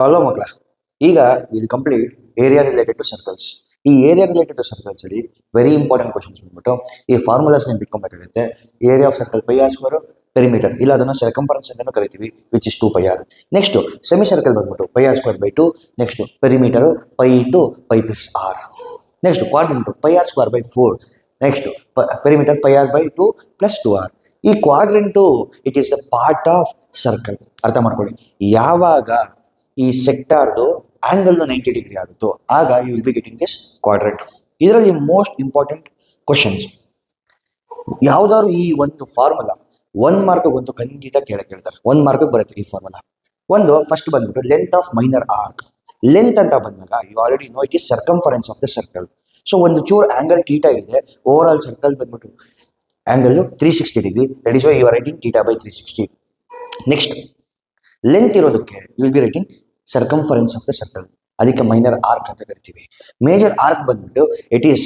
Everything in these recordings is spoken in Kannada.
ಹಲೋ ಮಕ್ಕಳ, ಈಗ will complete area related to circles. ಈ ಏರಿಯಾ ರಿಲೇಟೆಡ್ ಟು ಸರ್ಕಲ್ಸ್ ಅಲ್ಲಿ ವೆರಿ ಇಂಪಾರ್ಟೆಂಟ್ ಕ್ವಶನ್ಸ್ ಬಂದ್ಬಿಟ್ಟು ಈ ಫಾರ್ಮುಲಾಸ್ ಬಿಟ್ಕೊಬೇಕಾಗುತ್ತೆ. Area of circle pi r square perimeter, ಇಲ್ಲ ಅದನ್ನು ಸರ್ಕಂಫರೆನ್ಸ್ ಅಂತಾನು ಕರಿತೀವಿ, which is 2 pi r. Next semicircle ಬಂದ್ಬಿಟ್ಟು pi r square by 2. Next perimeter pi into pi plus r. Next quadrant pi r square by 4. Next perimeter pi r by 2 plus 2r. ಈ quadrant it is the part of circle. ಅರ್ಥ ಮಾಡ್ಕೊಳ್ಳಿ, ಯಾವಾಗ ಈ ಸೆಕ್ಟಾರ್ದು ಆಂಗಲ್ 90 ಡಿಗ್ರಿ ಆಗುತ್ತೋ ಆಗ you will be getting this quadrant. ಇದರಲ್ಲಿ ಮೋಸ್ಟ್ ಇಂಪಾರ್ಟೆಂಟ್ ಕ್ವಶನ್ಸ್ ಯಾವ್ದಾದ್ರು ಈ ಒಂದು ಫಾರ್ಮುಲಾ 1 ಮಾರ್ಕ್ ಒಂದು ಖಂಡಿತ ಕೇಳ್ತಾರೆ. 1 ಮಾರ್ಕ್ ಬರುತ್ತೆ ಈ ಫಾರ್ಮುಲಾ. ಒಂದು ಫಸ್ಟ್ ಬಂದ್ಬಿಟ್ಟು length of minor arc. Length ಅಂತ ಬಂದಾಗ you already know it is circumference of the circle. So ಒಂದು ಚೂರ್ ಆಂಗಲ್ ಥೀಟಾ ಇದೆ, ಓವರ್ ಆಲ್ ಸರ್ಕಲ್ ಬಂದ್ಬಿಟ್ಟು angle 360 degree. That is why you are writing theta by 360. Next length ಇರೋದಕ್ಕೆ you will be writing circumference of the circle, ಅದಕ್ಕೆ ಮೈನರ್ ಆರ್ಕ್ ಅಂತ ಕರಿತೀವಿ. ಮೇಜರ್ ಆರ್ಕ್ ಬಂದ್ಬಿಟ್ಟು it is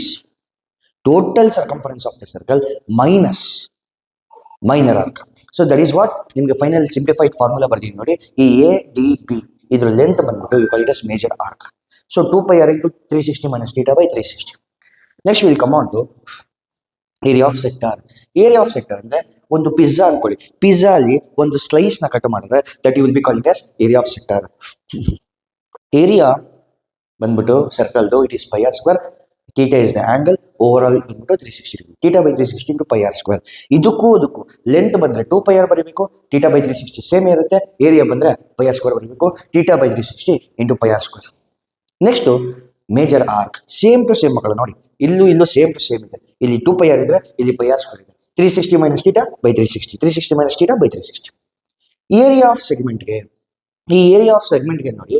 total circumference of the circle minus minor arc. So that is what ನಿಮಗೆ ಫೈನಲ್ ಸಿಂಪ್ಲಿಫೈಡ್ ಫಾರ್ಮುಲಾ ಬರ್ತೀನಿ ನೋಡಿ. ಈ ಎ ಡಿ ಬಿ ಇದ್ರ ಲೆಂತ್ ಬಂದ್ಬಿಟ್ಟು you call it as major arc. So 2 pi R into 360 minus theta by 360. Next will come on to area of sector. Area of sector ಅಂದ್ರೆ ಒಂದು ಪಿಜ್ಜಾ ಅನ್ಕೊಳ್ಳಿ, ಪಿಜ್ಜಾ ಅಲ್ಲಿ ಒಂದು ಸ್ಲೈಸ್ ನ ಕಟ್ ಮಾಡಿದ್ರೆ that you will be calling as area of sector. Area ಬಂದ್ಬಿಟ್ಟು ಸರ್ಕಲ್ದು it is pi r square. Theta is the angle, over all ಬಂದ್ಬಿಟ್ಟು 360 degree. Theta by 360 into pi r square. ಇದಕ್ಕೂ ಲೆಂತ್ ಬಂದ್ರೆ 2 ಪೈ ಆರ್ ಬರೀಬೇಕು, ಥೀಟಾ ಬೈ 360 ಸೇಮ್ ಇರುತ್ತೆ. ಏರಿಯಾ ಬಂದ್ರೆ ಪೈ ಆರ್ ಸ್ಕ್ವೇರ್ ಬರೀಬೇಕು, theta by 360 into pi r square. Next major arc, same to same ಮಕ್ಕಳು ನೋಡಿ, ಇಲ್ಲೂ ಸೇಮ್ ಟು ಸೇಮ್ ಇದೆ. ಇಲ್ಲಿ 2 ಪೈ ಆರ್ ಇದ್ರೆ ಇಲ್ಲಿ ಪೈ ಆರ್ ಸ್ಕ್ವೇರ್ ಇದೆ. 360 minus theta by 360, 360 minus theta by 360. Area of ಸೆಗ್ಮೆಂಟ್ಗೆ, ಈ ಏರಿಯಾ ಆಫ್ ಸೆಗ್ಮೆಂಟ್ಗೆ ನೋಡಿ,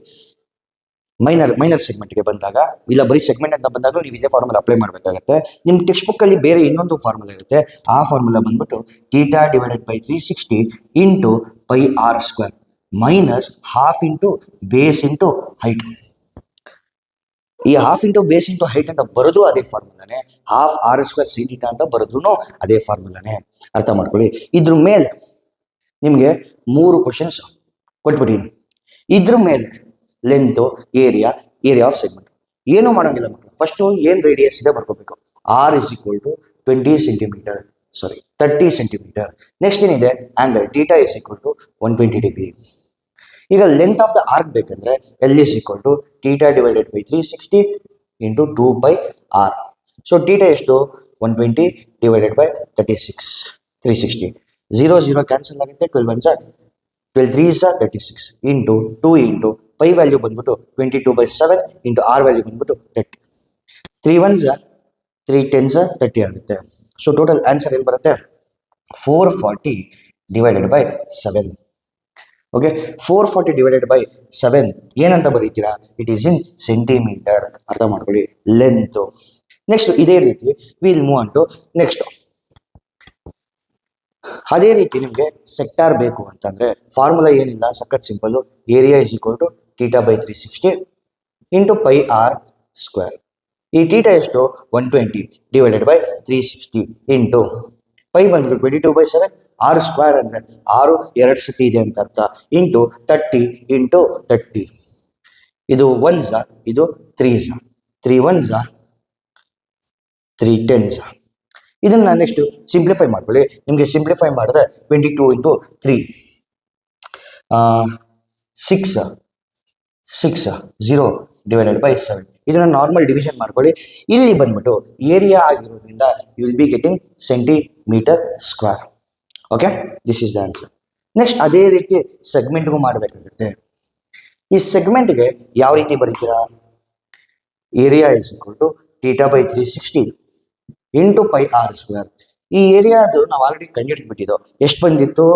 ಮೈನರ್ ಸೆಗ್ಮೆಂಟ್ಗೆ ಬಂದಾಗ, ಇಲ್ಲ ಬರೀ ಸೆಗ್ಮೆಂಟ್ ಅಂತ ಬಂದಾಗ ನೀವು ಇದೇ ಫಾರ್ಮುಲಾ ಅಪ್ಲೈ ಮಾಡಬೇಕಾಗತ್ತೆ. ನಿಮ್ಮ ಟೆಕ್ಸ್ಟ್ ಬುಕ್ ಅಲ್ಲಿ ಬೇರೆ ಇನ್ನೊಂದು ಫಾರ್ಮುಲಾ ಇರುತ್ತೆ. ಆ ಫಾರ್ಮುಲಾ ಬಂದ್ಬಿಟ್ಟು theta divided by 360 into pi r square minus half into base into height. ಈ half into base into height ಅಂತ ಬರೋದು ಅದೇ ಫಾರ್ಮುಲಾನೇ, half r square sine theta ಅಂತ ಬರೋದು ಅದೇ ಫಾರ್ಮುಲಾನೇ. ಅರ್ಥ ಮಾಡ್ಕೊಳ್ಳಿ. ಇದ್ರ ಮೇಲೆ ನಿಮಗೆ 3 ಕ್ವಶನ್ಸ್ ಕೊಟ್ಬಿಟ್ಟಿನಿ. ಇದ್ರ ಮೇಲೆ ಲೆಂತು, ಏರಿಯಾ ಆಫ್ ಸೆಗ್ಮೆಂಟ್ ಏನು ಮಾಡೋಂಗಿಲ್ಲ ಮಕ್ಕಳು. ಫಸ್ಟು ಏನು ರೇಡಿಯಸ್ ಇದೆ ಬರ್ಕೋಬೇಕು. R is equal to 20 centimetre, 30 centimetre. Next ಏನಿದೆ angle theta is equal to 120 degree. ಈಗ ಲೆಂತ್ ಆಫ್ ದ ಆರ್ಕ್ ಬೇಕಂದ್ರೆ l is equal to theta divided by 360 into 2 by r. So theta ಎಷ್ಟು 120 ಡಿವೈಡೆಡ್ ಬೈ 36, 360. 0 0 ಕ್ಯಾನ್ಸಲ್ ಆಗುತ್ತೆ. 12 3 36 ಇಂಟು 2 ಇಂಟು ಪೈ ವ್ಯಾಲ್ಯೂ ಬಂದ್ಬಿಟ್ಟು 22/7 ಇಂಟು ಆರ್ ವ್ಯಾಲ್ಯೂ ಬಂದ್ಬಿಟ್ಟು 30. 3 1 3 10 30 ಆಗುತ್ತೆ. ಸೊ ಟೋಟಲ್ ಆನ್ಸರ್ ಏನು ಬರುತ್ತೆ 440 divided by 7. Okay, 440 divided by 7 ಏನಂತ ಬರೀತೀರಾ? It is in centimetre. ಅರ್ಥ ಮಾಡ್ಕೊಳ್ಳಿ ಲೆಂತ್. ನೆಕ್ಸ್ಟ್ ಇದೇ ರೀತಿ will move on to next. ಅದೇ ರೀತಿ ನಿಮಗೆ ಸೆಕ್ಟಾರ್ ಬೇಕು ಅಂತಂದ್ರೆ ಫಾರ್ಮುಲಾ ಏನಿಲ್ಲ, ಸಖತ್ simple. Area is equal to theta by 360 into pi r square. ಈ ಥೀಟಾ ಎಷ್ಟು 120 ಡಿವೈಡೆಡ್ ಬೈ 360 ಇಂಟು ಪೈ ಬಂದ್ಬಿಟ್ಟು 22/7. ಆರ್ ಸ್ಕ್ವೇರ್ ಅಂದ್ರೆ 6 2 ಸತಿ ಇದೆ ಅಂತ ಅರ್ಥ, ಇಂಟು 30 ಇಂಟು 30. ಇದು 1 ಇದು 3 3 1 3 10. ಇದನ್ನ ನೆಕ್ಸ್ಟ್ ಸಿಂಪ್ಲಿಫೈ ಮಾಡ್ಕೊಳ್ಳಿ. ನಿಮಗೆ ಸಿಂಪ್ಲಿಫೈ ಮಾಡಿದ್ರೆ 22 ಇಂಟು 3 6 0 ಡಿವೈಡೆಡ್ ಬೈ 7. ಇದನ್ನ ನಾರ್ಮಲ್ ಡಿವಿಷನ್ ಮಾಡ್ಕೊಳ್ಳಿ. ಇಲ್ಲಿ ಬಂದ್ಬಿಟ್ಟು ಏರಿಯಾ ಆಗಿರೋದ್ರಿಂದ you will be getting centimetre square. Okay, this is the answer. Next ಅದೇ ರೀತಿ ಸೆಗ್ಮೆಂಟ್ಗೂ ಮಾಡಬೇಕಾಗುತ್ತೆ. ಈ ಸೆಗ್ಮೆಂಟ್ಗೆ ಯಾವ ರೀತಿ ಬರೀತೀರಾ? Area is equal to theta by 360 into pi r square. ಈ ಏರಿಯಾ ಅದು ನಾವು ಆಲ್ರೆಡಿ ಕಂಡುಹಿಡಿದ್ಬಿಟ್ಟಿದ್ದು. ಎಷ್ಟು ಬಂದಿತ್ತು?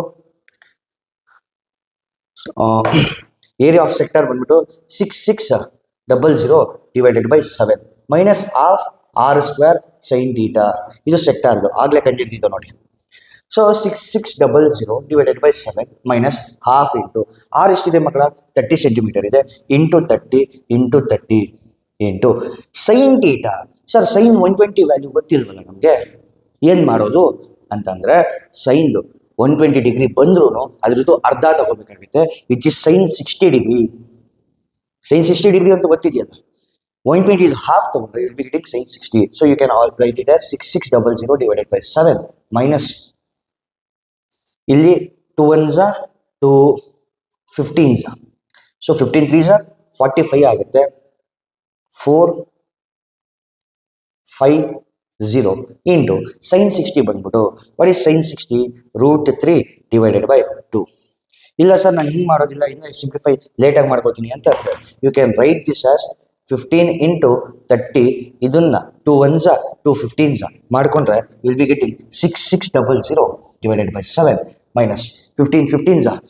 ಏರಿಯಾ ಆಫ್ ಸೆಕ್ಟರ್ ಬಂದ್ಬಿಟ್ಟು 6600 divided by 7 minus half r square sine theta. ಇದು ಸೆಕ್ಟಾರ್ದು ಆಗ್ಲೇ ಕಂಡುಹಿಡಿದಿದ್ದು ನೋಡಿ. So 6600 divided by 7 minus half into r ಎಷ್ಟಿದೆ ಮಕ್ಕಳ 30 ಸೆಂಟಿಮೀಟರ್ ಇದೆ, into 30 into 30 into sine theta. Sir sine 120 value ಗೊತ್ತಿಲ್ವಲ್ಲ ನಮಗೆ, ಏನು ಮಾಡೋದು ಅಂತಂದ್ರೆ ಸೈನ್ದು 120 ಡಿಗ್ರಿ ಬಂದ್ರೂ ಅದ್ರದ್ದು ಅರ್ಧ ತಗೋಬೇಕಾಗುತ್ತೆ, which is sine 60 degree. sin 60 degree ಅಂತ ಗೊತ್ತಿದೆಯಲ್ಲ, 120 is half ತಗೊಂಡ್ರೆ you'll be getting sin 60. So you can all write it as 6600 divided by 7 minus ಇಲ್ಲಿ 2 ones are 2 15s. So 15 3s are 45 ಆಗುತ್ತೆ. 450 into sin 60 ಬಂದ್ಬಿಟ್ಟು what is sin 60? √3 divided by 2. ಇಲ್ಲ ಸರ್ ನಾನು ಹಿಂಗೆ ಮಾಡೋದಿಲ್ಲ, ಇನ್ನು ಸಿಂಪ್ಲಿಫೈ ಲೇಟಾಗಿ ಮಾಡ್ಕೋತೀನಿ ಅಂತ ಅಂದರೆ you can write this as 15 into 30, ಇದನ್ನ 2 ones are 2 15s ಮಾಡ್ಕೊಂಡ್ರೆ will be getting 6600 divided by 7 minus 15 15s are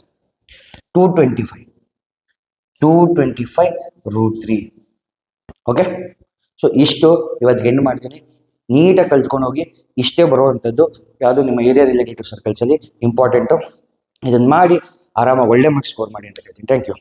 225 √3. Okay, so ಇಷ್ಟು ಇವತ್ತು ಎಂಡ್ ಮಾಡ್ತೀನಿ. ನೀಟಾಗಿ ಕಲ್ತ್ಕೊಂಡು ಹೋಗಿ. ಇಷ್ಟೇ ಬರುವಂಥದ್ದು ಯಾವುದು ನಿಮ್ಮ ಏರಿಯಾ ರಿಲೇಟೆಡ್ ಸರ್ಕಲ್ಸಲ್ಲಿ ಇಂಪಾರ್ಟೆಂಟು. ಇದನ್ನು ಮಾಡಿ ಆರಾಮಾಗಿ ಒಳ್ಳೆ ಮಾರ್ಕ್ಸ್ ಸ್ಕೋರ್ ಮಾಡಿ ಅಂತ ಹೇಳ್ತೀನಿ. Thank you.